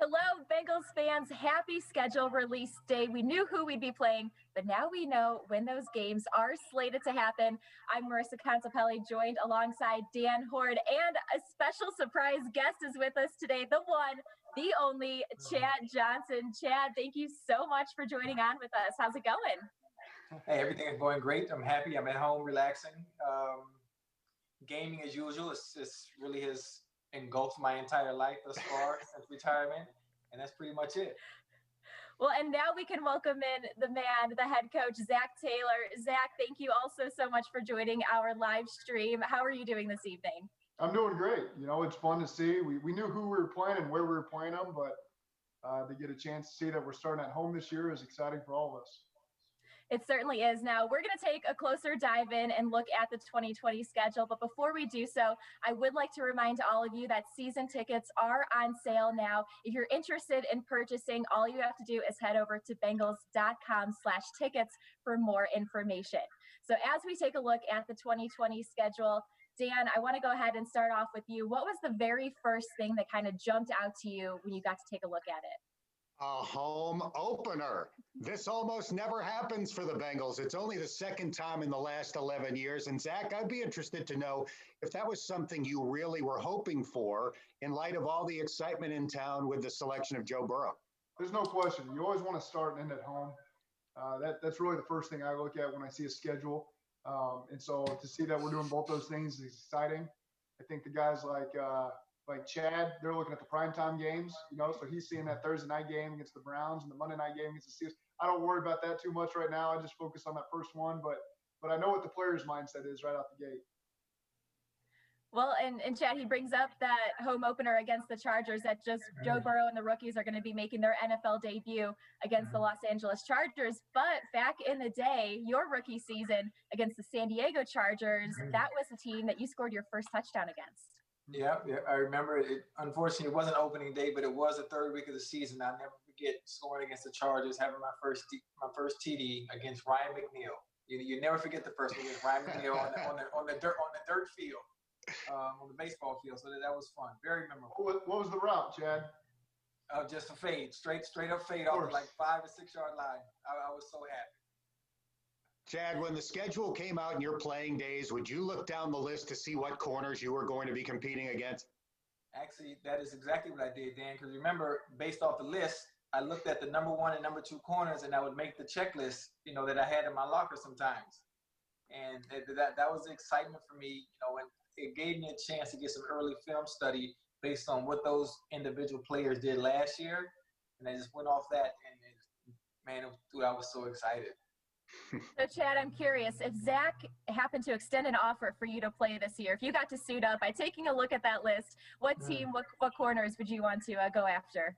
Hello, Bengals fans. Happy schedule release day. We knew who we'd be playing, but now we know when those games are slated to happen. I'm Marisa Contipelli, joined alongside Dan Hoard, and a special surprise guest is with us today, the one, the only, Chad Johnson. Chad, thank you so much for joining on with us. How's it going? Hey, everything is going great. I'm happy. I'm at home relaxing. Gaming as usual. It's really has engulfed my entire life thus far since retirement, and that's pretty much it. Well, and now we can welcome in the man, the head coach, Zac Taylor. Zac, thank you also so much for joining our live stream. How are you doing this evening? I'm doing great. You know, it's fun to see. We knew who we were playing and where we were playing them, but to get a chance to see that we're starting at home this year is exciting for all of us. It certainly is. Now, we're going to take a closer dive in and look at the 2020 schedule. But before we do so, I would like to remind all of you that season tickets are on sale now. If you're interested in purchasing, all you have to do is head over to Bengals.com/tickets for more information. So as we take a look at the 2020 schedule, Dan, I want to go ahead and start off with you. What was the very first thing that kind of jumped out to you when you got to take a look at it? A home opener. This almost never happens for the Bengals. It's only the second time in the last 11 years. And Zac, I'd be interested to know if that was something you really were hoping for in light of all the excitement in town with the selection of Joe Burrow. There's no question. You always want to start and end at home. That's really the first thing I look at when I see a schedule. And so to see that we're doing both those things is exciting. I think the guys like Chad, they're looking at the primetime games, you know, so he's seeing that Thursday night game against the Browns and the Monday night game against the Steelers. I don't worry about that too much right now. I just focus on that first one, but I know what the player's mindset is right out the gate. Well, and Chad, he brings up that home opener against the Chargers that just Joe Burrow and the rookies are going to be making their NFL debut against the Los Angeles Chargers. But back in the day, your rookie season against the San Diego Chargers, that was the team that you scored your first touchdown against. Yeah, I remember it. Unfortunately, it wasn't opening day, but it was the third week of the season. I'll never forget scoring against the Chargers, having my first TD against Ryan McNeil. You never forget the first one against Ryan McNeil on the dirt field, on the baseball field. So that was fun, very memorable. What was the route, Chad? Just a fade, straight up fade off like 5 or 6 yard line. I was so happy. Chad, when the schedule came out in your playing days, would you look down the list to see what corners you were going to be competing against? Actually, that is exactly what I did, Dan, because remember, based off the list, I looked at the number 1 and number 2 corners, and I would make the checklist, you know, that I had in my locker sometimes. And that was the excitement for me, you know, and it gave me a chance to get some early film study based on what those individual players did last year. And I just went off that, and I was so excited. So, Chad, I'm curious, if Zac happened to extend an offer for you to play this year, if you got to suit up by taking a look at that list, what team, what corners would you want to go after?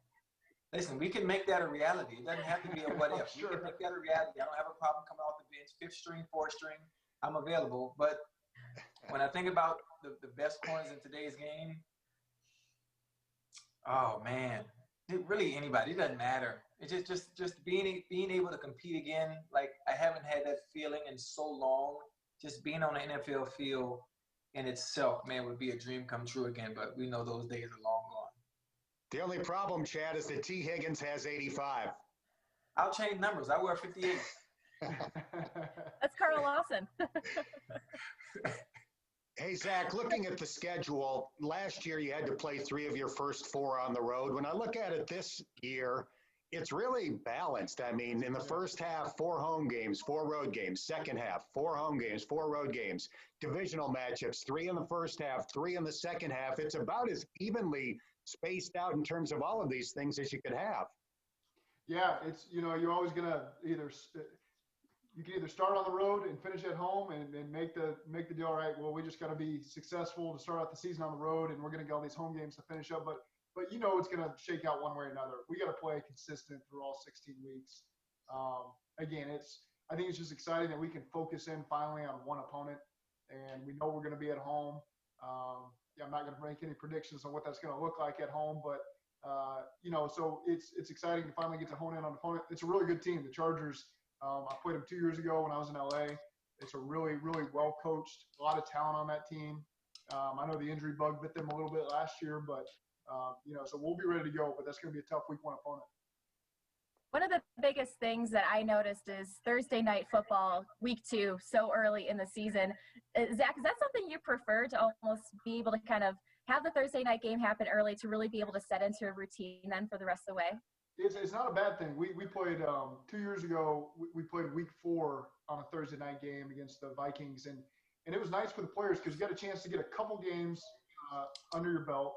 Listen, we can make that a reality. It doesn't have to be a what if. Sure. We can make that a reality. I don't have a problem coming off the bench, 5th string, 4th string. I'm available. But when I think about the best corners in today's game, oh, man, really anybody. It doesn't matter. It's just being able to compete again. Like, I haven't had that feeling in so long. Just being on the NFL field in itself, man, would be a dream come true again. But we know those days are long gone. The only problem, Chad, is that T. Higgins has 85. I'll change numbers. I wear 58. That's Carl Lawson. Hey, Zac, looking at the schedule, last year you had to play 3 of your first 4 on the road. When I look at it this year, it's really balanced. I mean, in the first half, 4 home games, 4 road games. Second half, 4 home games, 4 road games. Divisional matchups, 3 in the first half, 3 in the second half. It's about as evenly spaced out in terms of all of these things as you could have. Yeah, it's, you know, you're always going to you can either start on the road and finish at home and make the deal right. Well, we just got to be successful to start out the season on the road, and we're going to get all these home games to finish up. But you know it's going to shake out one way or another. We got to play consistent through all 16 weeks. Again, I think it's just exciting that we can focus in finally on one opponent, and we know we're going to be at home. I'm not going to make any predictions on what that's going to look like at home, but you know, so it's exciting to finally get to hone in on the opponent. It's a really good team, the Chargers. I played them 2 years ago when I was in LA. It's a really, really well coached, a lot of talent on that team. I know the injury bug bit them a little bit last year, but So we'll be ready to go, but that's going to be a tough week one opponent. One of the biggest things that I noticed is Thursday night football, week 2, so early in the season. Zach, is that something you prefer, to almost be able to kind of have the Thursday night game happen early to really be able to set into a routine then for the rest of the way? It's not a bad thing. We played 2 years ago. We played week 4 on a Thursday night game against the Vikings, and it was nice for the players because you got a chance to get a couple games under your belt,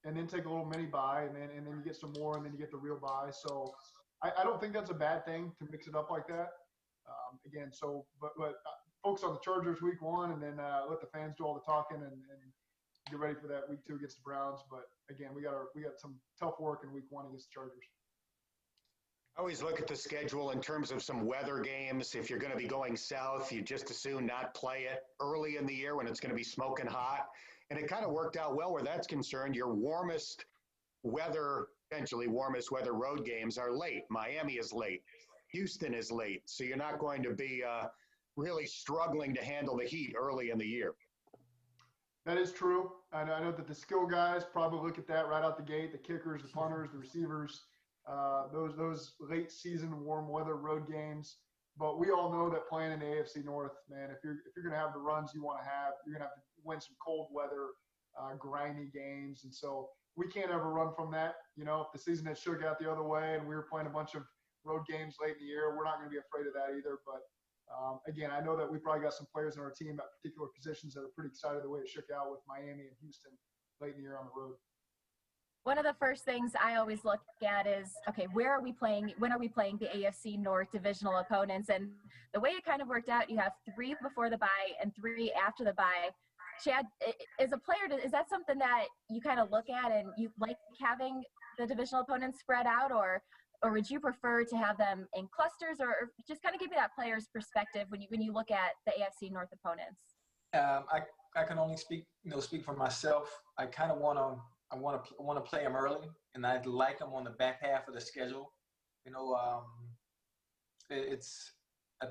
and then take a little mini bye, and then you get some more, and then you get the real bye. So I don't think that's a bad thing to mix it up like that. But focus on the Chargers week 1, and then let the fans do all the talking and get ready for that week 2 against the Browns. But again, we got some tough work in week 1 against the Chargers. I always look at the schedule in terms of some weather games. If you're going to be going south, you just as soon not play it early in the year when it's going to be smoking hot. And it kind of worked out well where that's concerned. Your potentially warmest weather road games are late. Miami is late. Houston is late. So you're not going to be really struggling to handle the heat early in the year. That is true. I know that the skill guys probably look at that right out the gate, the kickers, the punters, the receivers, those late season warm weather road games. But we all know that playing in the AFC North, man, if you're going to have the runs you want to have, you're going to have to win some cold weather, grimy games. And so we can't ever run from that. If the season had shook out the other way and we were playing a bunch of road games late in the year, we're not going to be afraid of that either. But again, I know that we probably got some players in our team at particular positions that are pretty excited the way it shook out with Miami and Houston late in the year on the road. One of the first things I always look at is, okay, where are we playing? When are we playing the AFC North divisional opponents? And the way it kind of worked out, you have 3 before the bye and 3 after the bye. Chad, as a player, is that something that you kind of look at and you like having the divisional opponents spread out, or would you prefer to have them in clusters, or just kind of give me that player's perspective when you look at the AFC North opponents? I can only speak for myself. I kind of want to play them early, and I like them on the back half of the schedule. I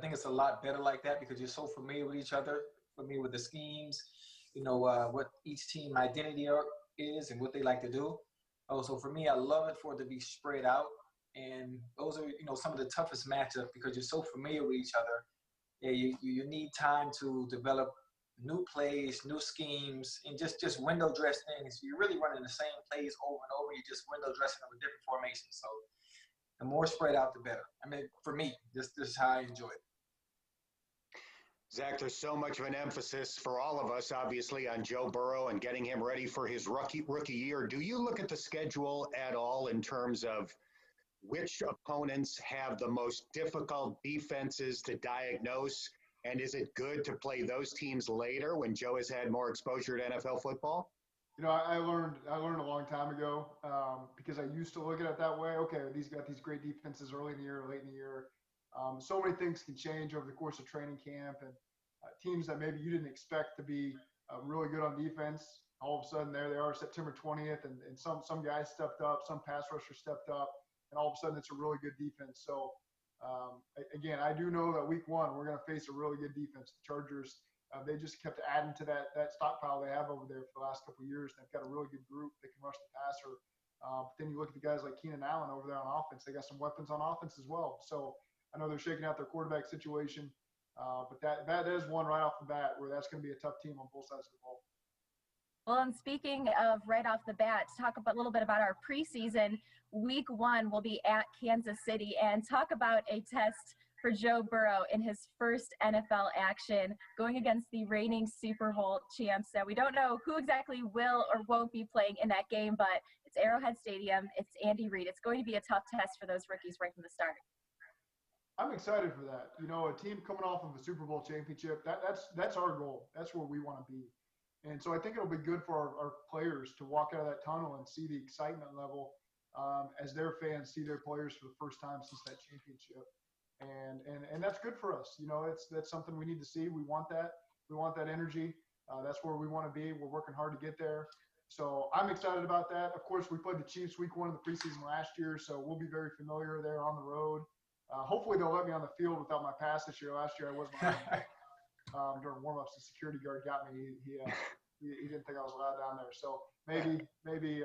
think it's a lot better like that because you're so familiar with each other, familiar with the schemes, what each team identity is and what they like to do. Also, for me, I love it for it to be spread out, and those are some of the toughest matchups because you're so familiar with each other. Yeah, you need time to develop new plays, new schemes, and just window dress things. You're really running the same plays over and over. You're just window dressing them with different formations. So the more spread out, the better. I mean, for me, this is how I enjoy it. Zach, there's so much of an emphasis for all of us, obviously, on Joe Burrow and getting him ready for his rookie year. Do you look at the schedule at all in terms of which opponents have the most difficult defenses to diagnose? And is it good to play those teams later when Joe has had more exposure to NFL football? I learned a long time ago because I used to look at it that way. Okay, these got these great defenses early in the year, late in the year. So many things can change over the course of training camp, and teams that maybe you didn't expect to be really good on defense, all of a sudden there they are September 20th, and some guys stepped up, some pass rushers stepped up, and all of a sudden it's a really good defense. So again, I do know that week 1 we're going to face a really good defense. The Chargers, they just kept adding to that stockpile they have over there for the last couple of years. They've got a really good group. They can rush the passer. But then you look at the guys like Keenan Allen over there on offense. They got some weapons on offense as well. So I know they're shaking out their quarterback situation. But that is one right off the bat where that's going to be a tough team on both sides of the ball. Well, and speaking of right off the bat, talk a little bit about our preseason. Week 1 will be at Kansas City, and talk about a test for Joe Burrow in his first NFL action, going against the reigning Super Bowl champs. So we don't know who exactly will or won't be playing in that game, but it's Arrowhead Stadium. It's Andy Reid. It's going to be a tough test for those rookies right from the start. I'm excited for that. A team coming off of a Super Bowl championship, that's our goal. That's where we want to be. And so I think it'll be good for our players to walk out of that tunnel and see the excitement level as their fans see their players for the first time since that championship. And that's good for us. That's something we need to see. We want that. We want that energy. That's where we want to be. We're working hard to get there. So I'm excited about that. Of course, we played the Chiefs week 1 of the preseason last year, so we'll be very familiar there on the road. Hopefully they'll let me on the field without my pass this year. Last year I wasn't on during warm-ups. The security guard got me. He he didn't think I was allowed down there. So maybe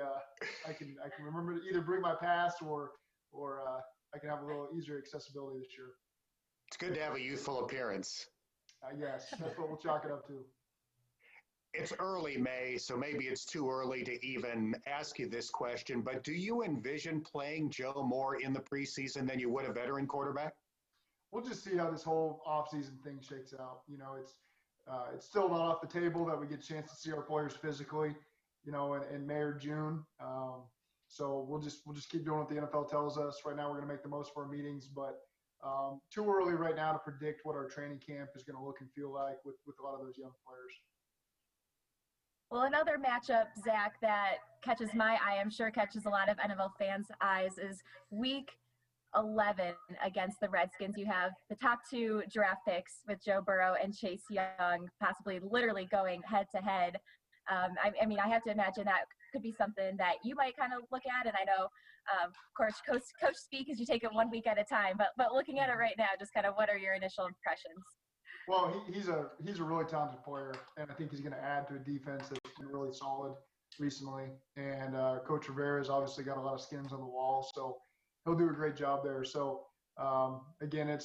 I can remember to either bring my pass or I can have a little easier accessibility this year. It's good to have a youthful appearance. Yes, that's what we'll chalk it up to. It's early May, so maybe it's too early to even ask you this question, but do you envision playing Joe more in the preseason than you would a veteran quarterback? We'll just see how this whole offseason thing shakes out. It's still not off the table that we get a chance to see our players physically, in May or June. So we'll just keep doing what the NFL tells us. Right now, we're going to make the most of our meetings, but too early right now to predict what our training camp is going to look and feel like with a lot of those young players. Well, another matchup, Zach, that catches my eye, I'm sure catches a lot of NFL fans' eyes, is Week 11 against the Redskins. You have the top 2 draft picks with Joe Burrow and Chase Young, possibly literally going head-to-head. I have to imagine that could be something that you might kind of look at. And I know, of course, coach speak as you take it 1 week at a time. But looking at it right now, just kind of what are your initial impressions? Well, he's a really talented player, and I think he's going to add to a defense that's been really solid recently. And Coach Rivera's obviously got a lot of skins on the wall, so he'll do a great job there. So again,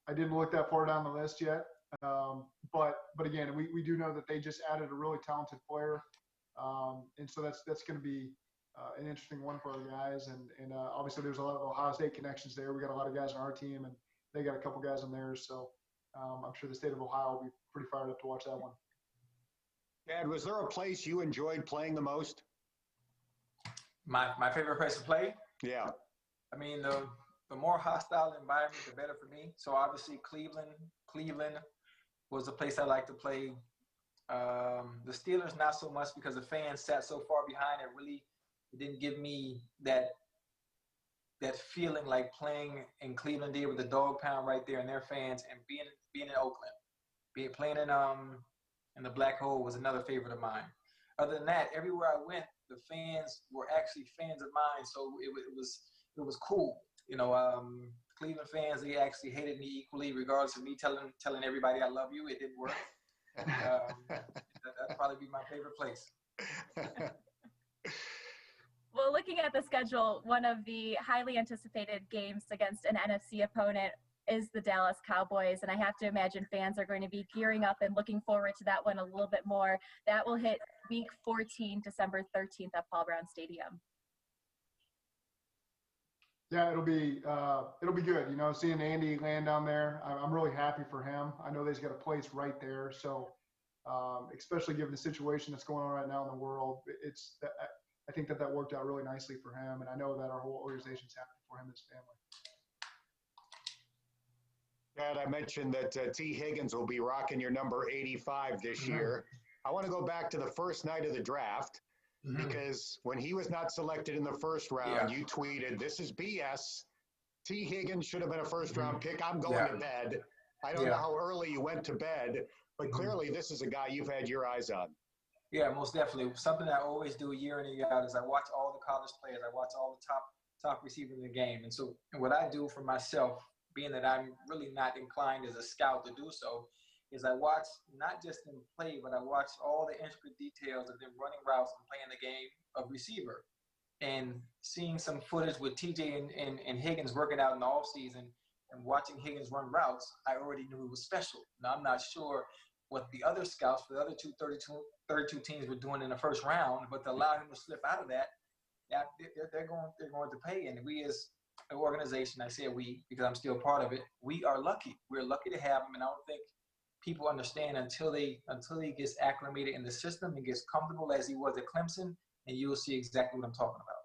I didn't look that far down the list yet, but again, we do know that they just added a really talented player, and so that's going to be an interesting one for our guys. And obviously, there's a lot of Ohio State connections there. We got a lot of guys on our team, and they got a couple guys on theirs. So I'm sure the state of Ohio will be pretty fired up to watch that one. Dad, was there a place you enjoyed playing the most? My favorite place to play? Yeah. I mean, the more hostile environment, the better for me. So obviously Cleveland was the place I like to play. The Steelers, not so much because the fans sat so far behind. It didn't give me that feeling like playing in Cleveland did with the dog pound right there and their fans, and being in Oakland. Playing in the Black Hole was another favorite of mine. Other than that, everywhere I went, the fans were actually fans of mine, so it was cool. Cleveland fans, they actually hated me equally, regardless of me telling everybody I love you. It didn't work. That'd probably be my favorite place. Well, looking at the schedule, one of the highly anticipated games against an NFC opponent is the Dallas Cowboys, and I have to imagine fans are going to be gearing up and looking forward to that one a little bit more. That will hit Week 14, December 13th at Paul Brown Stadium. Yeah, it'll be good. Seeing Andy land down there, I'm really happy for him. I know he's got a place right there, so especially given the situation that's going on right now in the world, I think that worked out really nicely for him, and I know that our whole organization's happy for him and his family. Dad, I mentioned that T. Higgins will be rocking your number 85 this year. I want to go back to the first night of the draft, because when he was not selected in the first round, you tweeted, "This is BS. T. Higgins should have been a first-round pick. I'm going to bed." I don't know how early you went to bed, but clearly this is a guy you've had your eyes on. Yeah, most definitely. Something I always do year in and year out is I watch all the college players. I watch all the top receivers in the game. And so what I do for myself, being that I'm really not inclined as a scout to do so, is I watch not just them play, but I watch all the intricate details of them running routes and playing the game of receiver. And seeing some footage with TJ and Higgins working out in the offseason and watching Higgins run routes, I already knew it was special. Now, I'm not sure what the other scouts for the other 32 teams were doing in the first round, but to allow him to slip out of that, they're going to pay. And we as an organization, I say we because I'm still part of it, we are lucky. We're lucky to have him, and I don't think people understand until he gets acclimated in the system and gets comfortable as he was at Clemson, and you'll see exactly what I'm talking about.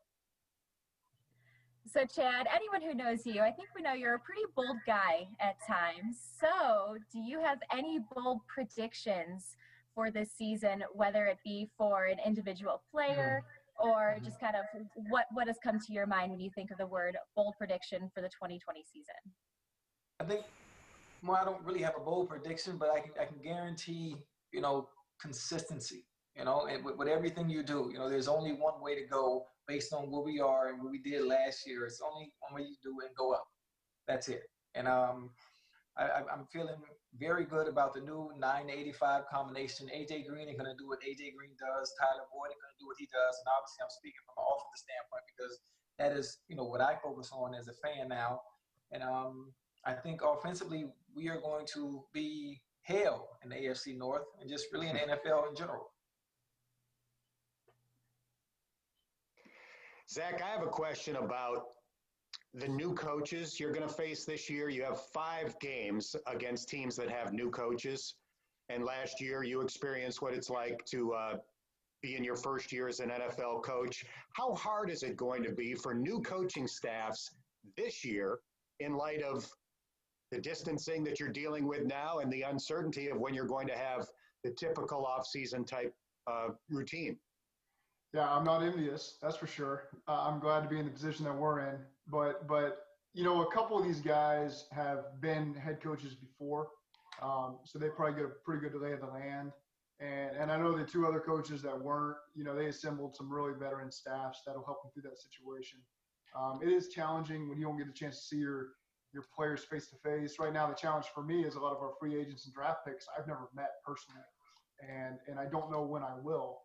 So, Chad, anyone who knows you, I think we know you're a pretty bold guy at times. So, do you have any bold predictions for this season, whether it be for an individual player or just kind of what has come to your mind when you think of the word bold prediction for the 2020 season? I think, well, I don't really have a bold prediction, but I can guarantee, consistency. And with everything you do, there's only one way to go based on where we are and what we did last year. It's only one way you do it and go up. That's it. And I'm feeling very good about the new 985 combination. AJ Green is going to do what AJ Green does. Tyler Boyd is going to do what he does. And obviously, I'm speaking from an offensive standpoint because that is, what I focus on as a fan now. And I think offensively, we are going to be hell in the AFC North and just really in the NFL in general. Zac, I have a question about the new coaches you're going to face this year. You have 5 games against teams that have new coaches. And last year you experienced what it's like to be in your first year as an NFL coach. How hard is it going to be for new coaching staffs this year in light of the distancing that you're dealing with now and the uncertainty of when you're going to have the typical off-season type routine? Yeah, I'm not envious, that's for sure. I'm glad to be in the position that we're in. But a couple of these guys have been head coaches before, so they probably get a pretty good lay of the land. And I know the 2 other coaches that weren't, they assembled some really veteran staffs that'll help them through that situation. It is challenging when you don't get the chance to see your players face to face. Right now, the challenge for me is a lot of our free agents and draft picks I've never met personally, and I don't know when I will.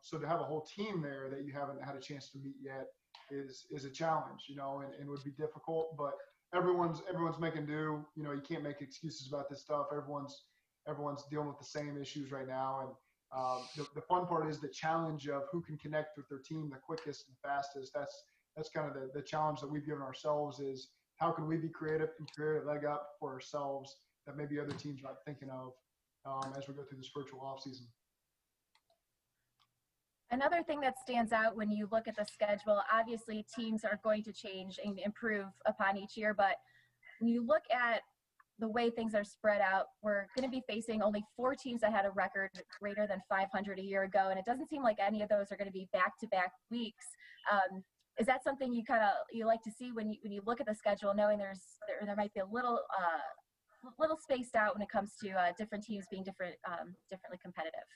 So to have a whole team there that you haven't had a chance to meet yet is a challenge, and would be difficult, but everyone's making do. You can't make excuses about this stuff. Everyone's dealing with the same issues right now. And the fun part is the challenge of who can connect with their team the quickest and fastest. That's kind of the challenge that we've given ourselves is how can we be creative and create a leg up for ourselves that maybe other teams aren't thinking of as we go through this virtual offseason. Another thing that stands out when you look at the schedule, obviously teams are going to change and improve upon each year, but when you look at the way things are spread out, we're going to be facing only 4 teams that had a record greater than 500 a year ago, and it doesn't seem like any of those are going to be back-to-back weeks. Is that something you like to see when you look at the schedule, knowing there might be a little spaced out when it comes to different teams being differently competitive?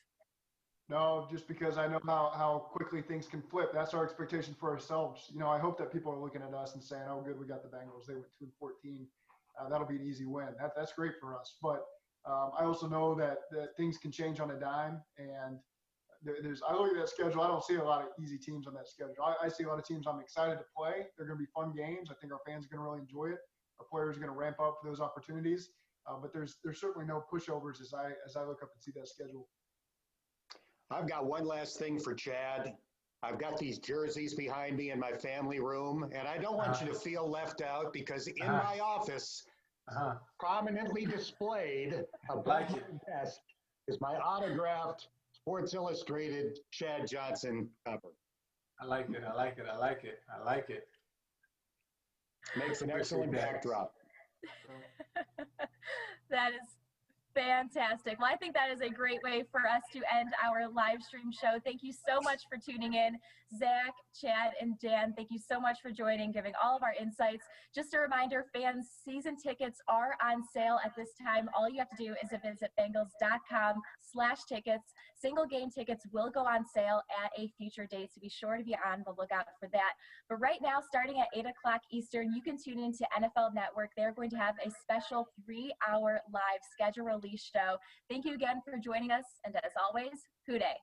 No, just because I know how quickly things can flip. That's our expectation for ourselves. I hope that people are looking at us and saying, "Oh, good, we got the Bengals. They went 2-14. That'll be an easy win." That's great for us. But I also know that things can change on a dime. And I look at that schedule. I don't see a lot of easy teams on that schedule. I see a lot of teams I'm excited to play. They're going to be fun games. I think our fans are going to really enjoy it. Our players are going to ramp up for those opportunities. But there's certainly no pushovers as I look up and see that schedule. I've got one last thing for Chad. I've got these jerseys behind me in my family room, and I don't want you to feel left out because in my office, prominently displayed above my desk is my autographed Sports Illustrated Chad Johnson cover. I like it. Makes an excellent backdrop. That is fantastic. Well, I think that is a great way for us to end our live stream show. Thank you so much for tuning in. Zac, Chad, and Dan, thank you so much for joining, giving all of our insights. Just a reminder, fans, season tickets are on sale at this time. All you have to do is visit Bengals.com/tickets. Single game tickets will go on sale at a future date, so be sure to be on the lookout for that. But right now, starting at 8 o'clock Eastern, you can tune into NFL Network. They're going to have a special 3-hour live schedule release show. Thank you again for joining us, and as always, Hoo Day.